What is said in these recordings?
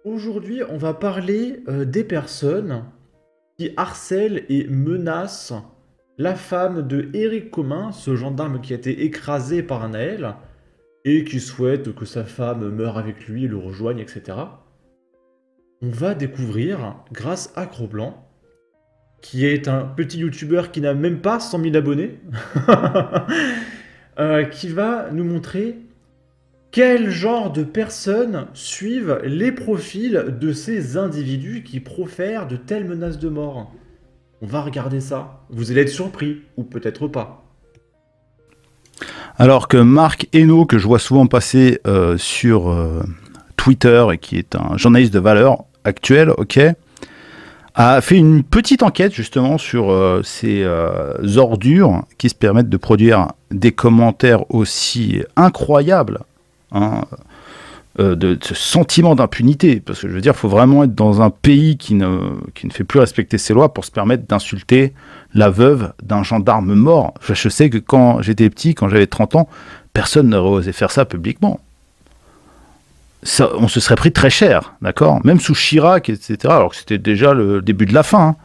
Aujourd'hui, on va parler des personnes qui harcèlent et menacent la femme de Éric Commun, ce gendarme qui a été écrasé par Naël et qui souhaite que sa femme meure avec lui, le rejoigne, etc. On va découvrir, grâce à Cro-Blanc, qui est un petit youtubeur qui n'a même pas 100 000 abonnés, qui va nous montrer quel genre de personnes suivent les profils de ces individus qui profèrent de telles menaces de mort. On va regarder ça. Vous allez être surpris, ou peut-être pas. Alors que Marc Hainaut, que je vois souvent passer sur Twitter et qui est un journaliste de valeur actuel, ok, a fait une petite enquête justement sur ces ordures qui se permettent de produire des commentaires aussi incroyables, hein, de ce sentiment d'impunité. Parce que je veux dire, il faut vraiment être dans un pays qui ne fait plus respecter ses lois pour se permettre d'insulter la veuve d'un gendarme mort. Je sais que quand j'étais petit, quand j'avais 30 ans, personne n'aurait osé faire ça publiquement. Ça, on se serait pris très cher, d'accord? Même sous Chirac, etc., alors que c'était déjà le début de la fin. Hein.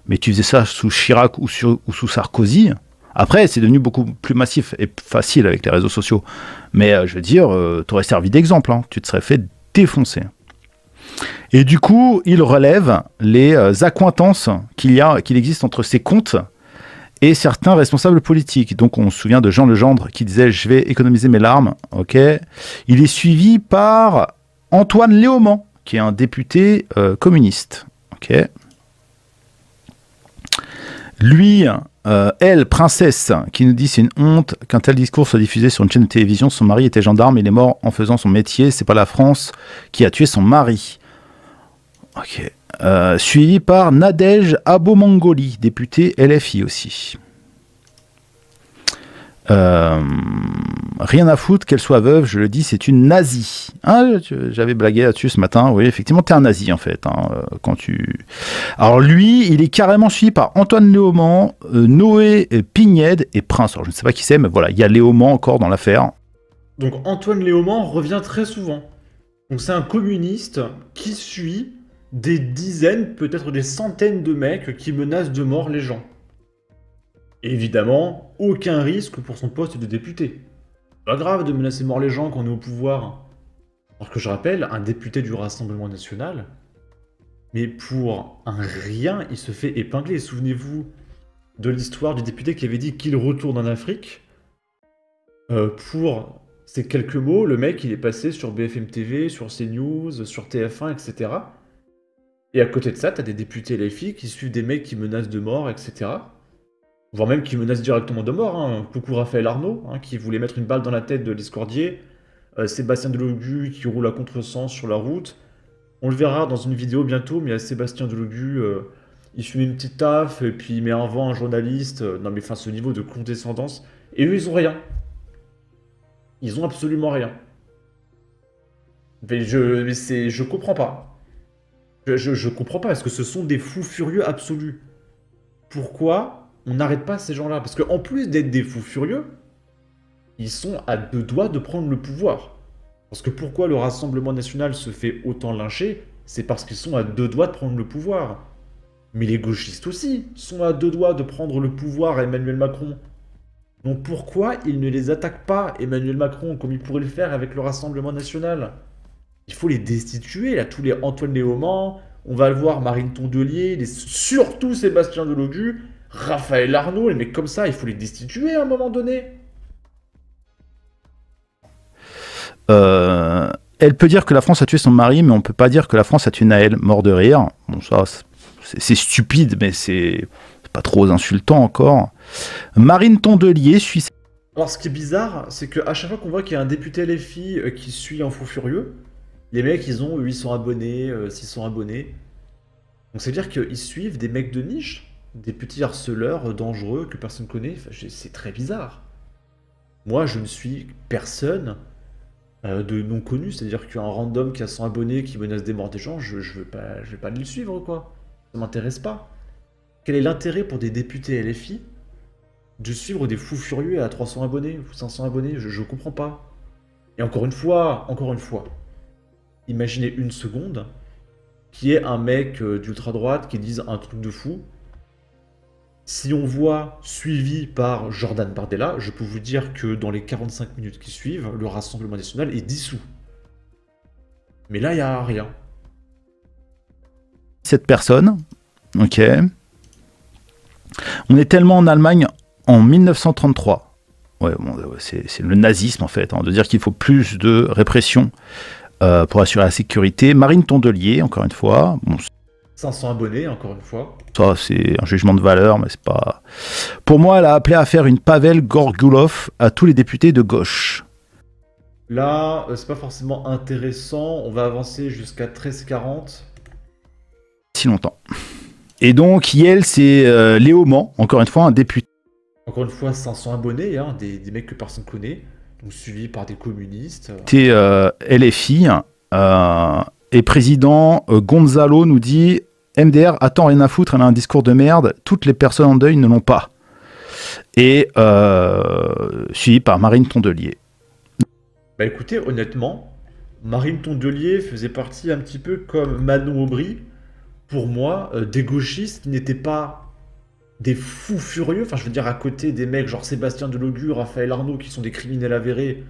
Mais tu faisais ça sous Chirac ou sous Sarkozy. Après, c'est devenu beaucoup plus massif et facile avec les réseaux sociaux. Mais je veux dire, t'aurais servi d'exemple. Hein. Tu te serais fait défoncer. Et du coup, il relève les accointances qu'il existe entre ses comptes et certains responsables politiques. Donc on se souvient de Jean Legendre qui disait « Je vais économiser mes larmes ». Ok. Il est suivi par Antoine Léaumont, qui est un député communiste. Ok. Lui, elle, princesse, qui nous dit « C'est une honte qu'un tel discours soit diffusé sur une chaîne de télévision. Son mari était gendarme, il est mort en faisant son métier. C'est pas la France qui a tué son mari. » Ok. Suivi par Nadège Abomangoli, député LFI aussi. Rien à foutre qu'elle soit veuve, je le dis, c'est une nazie. Hein, j'avais blagué là-dessus ce matin. Oui, effectivement, t'es un nazi en fait. Hein, quand tu... Alors lui, il est carrément suivi par Antoine Léaumont, Noé Pignède et Prince. Alors je ne sais pas qui c'est, mais voilà, il y a Léaumont encore dans l'affaire. Donc Antoine Léaumont revient très souvent. Donc c'est un communiste qui suit des dizaines, peut-être des centaines de mecs qui menacent de mort les gens. Évidemment, aucun risque pour son poste de député. Pas grave de menacer mort les gens quand on est au pouvoir. Alors que je rappelle, un député du Rassemblement National, mais pour un rien, il se fait épingler. Souvenez-vous de l'histoire du député qui avait dit qu'il retourne en Afrique. Pour ces quelques mots, le mec, il est passé sur BFM TV, sur CNews, sur TF1, etc. Et à côté de ça, t'as des députés LFI qui suivent des mecs qui menacent de mort, etc. Voire même qui menacent directement de mort. Hein. Coucou Raphaël Arnaud, hein, qui voulait mettre une balle dans la tête de Discordier. Sébastien Delogu qui roule à contresens sur la route. On le verra dans une vidéo bientôt, mais il y a Sébastien Delogu, il fume une petite taf, et puis il met en vent un journaliste. Non mais enfin, ce niveau de condescendance. Et eux, ils ont rien. Ils ont absolument rien. Mais je comprends pas. Je comprends pas, parce que ce sont des fous furieux absolus. Pourquoi on n'arrête pas ces gens-là? Parce qu'en plus d'être des fous furieux, ils sont à deux doigts de prendre le pouvoir. Parce que pourquoi le Rassemblement National se fait autant lyncher? C'est parce qu'ils sont à deux doigts de prendre le pouvoir. Mais les gauchistes aussi sont à deux doigts de prendre le pouvoir à Emmanuel Macron. Donc pourquoi ils ne les attaquent pas, Emmanuel Macron, comme ils pourraient le faire avec le Rassemblement National? Il faut les destituer, là, tous les Antoine Léaumont, on va le voir, Marine Tondelier, surtout Sébastien Delogu, Raphaël Arnaud, les mecs comme ça, il faut les destituer à un moment donné. Elle peut dire que la France a tué son mari, mais on peut pas dire que la France a tué Naël, mort de rire. Bon, ça, c'est stupide, mais c'est pas trop insultant encore. Marine Tondelier suit... Alors ce qui est bizarre, c'est qu'à chaque fois qu'on voit qu'il y a un député LFI qui suit un fou furieux, les mecs, ils ont 800 abonnés, 600 abonnés. Donc ça veut dire qu'ils suivent des mecs de niche, des petits harceleurs dangereux que personne connaît. Enfin, c'est très bizarre. Moi, je ne suis personne de non connu, c'est-à-dire qu'un random qui a 100 abonnés, qui menace des morts des gens, je vais pas le suivre, quoi. Ça m'intéresse pas. Quel est l'intérêt pour des députés LFI de suivre des fous furieux à 300 abonnés ou 500 abonnés? Je comprends pas. Et encore une fois, imaginez une seconde, qui est un mec d'ultra-droite qui dise un truc de fou. Si on voit suivi par Jordan Bardella, je peux vous dire que dans les 45 minutes qui suivent, le Rassemblement national est dissous. Mais là, il n'y a rien. Cette personne, ok. On est tellement en Allemagne en 1933. Ouais, bon, c'est le nazisme en fait, hein, de dire qu'il faut plus de répression pour assurer la sécurité. Marine Tondelier, encore une fois. Bon, 500 abonnés, encore une fois. ça, c'est un jugement de valeur, mais c'est pas... Pour moi, elle a appelé à faire une Pavel Gorgulov à tous les députés de gauche. Là, c'est pas forcément intéressant. On va avancer jusqu'à 13h40. Si longtemps. Et donc, Yel, c'est Léo Mans, encore une fois, un député. Encore une fois, 500 abonnés, hein, des mecs que personne connaît. Donc suivis par des communistes. LFI. Et président Gonzalo nous dit MDR, attends, rien à foutre, elle a un discours de merde, toutes les personnes en deuil ne l'ont pas. Et suivi par Marine Tondelier. Bah écoutez, honnêtement, Marine Tondelier faisait partie un petit peu comme Manon Aubry, pour moi, des gauchistes qui n'étaient pas des fous furieux, enfin je veux dire à côté des mecs genre Sébastien Delogu, Raphaël Arnaud qui sont des criminels avérés,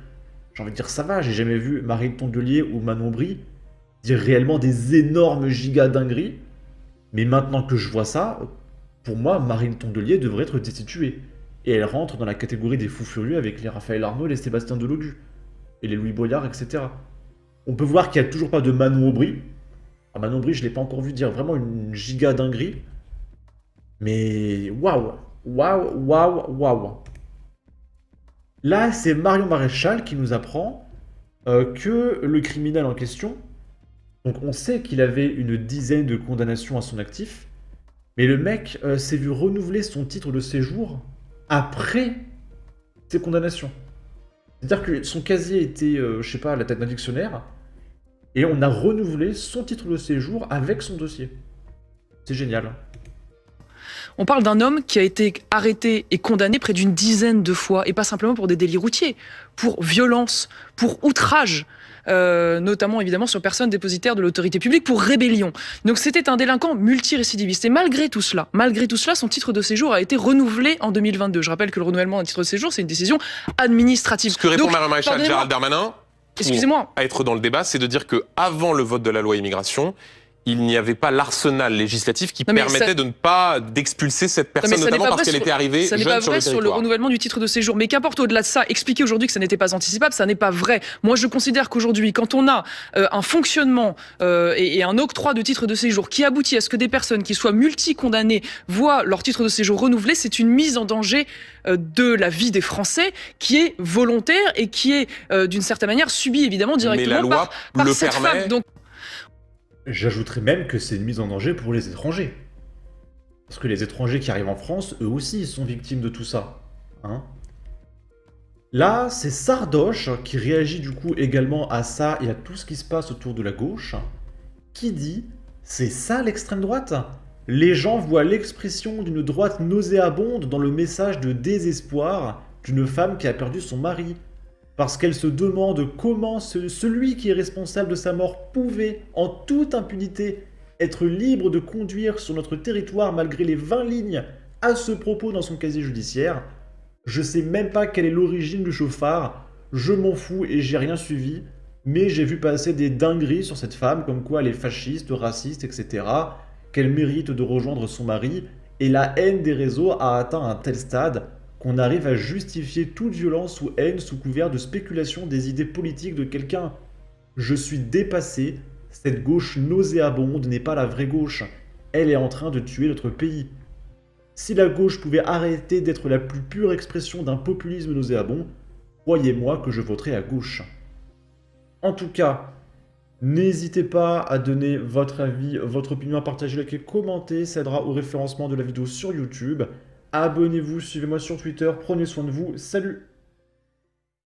j'ai envie de dire ça va, j'ai jamais vu Marine Tondelier ou Manon Aubry dire réellement des énormes giga dingueries, mais maintenant que je vois ça, pour moi Marine Tondelier devrait être destituée, et elle rentre dans la catégorie des fous furieux avec les Raphaël Arnaud, les Sébastien Delogu, et les Louis Boyard, etc. On peut voir qu'il n'y a toujours pas de Manon Aubry. Manon Aubry, je ne l'ai pas encore vu dire vraiment une giga dinguerie. Mais waouh, waouh, waouh, waouh. Là, c'est Marion Maréchal qui nous apprend que le criminel en question, donc on sait qu'il avait une dizaine de condamnations à son actif, mais le mec s'est vu renouveler son titre de séjour après ses condamnations. C'est-à-dire que son casier était, je sais pas, à la tête d'un dictionnaire, et on a renouvelé son titre de séjour avec son dossier. C'est génial. On parle d'un homme qui a été arrêté et condamné près d'une dizaine de fois, et pas simplement pour des délits routiers, pour violence, pour outrage, notamment évidemment sur personne dépositaire de l'autorité publique, pour rébellion. Donc c'était un délinquant multirécidiviste. Et malgré tout cela, son titre de séjour a été renouvelé en 2022. Je rappelle que le renouvellement d'un titre de séjour, c'est une décision administrative. Ce que répond Marion Maréchal, Gérald Darmanin, excusez-moi, à être dans le débat, c'est de dire qu'avant le vote de la loi immigration, il n'y avait pas l'arsenal législatif qui permettait de ne pas d'expulser cette personne, notamment parce qu'elle était arrivée jeune sur le territoire. Ça n'est pas vrai sur le renouvellement du titre de séjour. Mais qu'importe au-delà de ça, expliquer aujourd'hui que ça n'était pas anticipable, ça n'est pas vrai. Moi, je considère qu'aujourd'hui, quand on a un fonctionnement et un octroi de titre de séjour qui aboutit à ce que des personnes qui soient multi-condamnées voient leur titre de séjour renouvelé, c'est une mise en danger de la vie des Français qui est volontaire et qui est, d'une certaine manière, subie évidemment directement par cette femme. Donc, j'ajouterais même que c'est une mise en danger pour les étrangers. Parce que les étrangers qui arrivent en France, eux aussi, sont victimes de tout ça. Hein. Là, c'est Sardoche qui réagit du coup également à ça et à tout ce qui se passe autour de la gauche, qui dit « C'est ça l'extrême droite ?» Les gens voient l'expression d'une droite nauséabonde dans le message de désespoir d'une femme qui a perdu son mari. Parce qu'elle se demande comment celui qui est responsable de sa mort pouvait, en toute impunité, être libre de conduire sur notre territoire malgré les 20 lignes à ce propos dans son casier judiciaire. Je sais même pas quelle est l'origine du chauffard, je m'en fous et j'ai rien suivi, mais j'ai vu passer des dingueries sur cette femme, comme quoi elle est fasciste, raciste, etc., qu'elle mérite de rejoindre son mari, et la haine des réseaux a atteint un tel stade qu'on arrive à justifier toute violence ou haine sous couvert de spéculation des idées politiques de quelqu'un. Je suis dépassé, cette gauche nauséabonde n'est pas la vraie gauche, elle est en train de tuer notre pays. Si la gauche pouvait arrêter d'être la plus pure expression d'un populisme nauséabond, croyez-moi que je voterais à gauche. En tout cas, n'hésitez pas à donner votre avis, votre opinion, à partager, liker, commenter, ça aidera au référencement de la vidéo sur YouTube. Abonnez-vous, suivez-moi sur Twitter, prenez soin de vous, salut!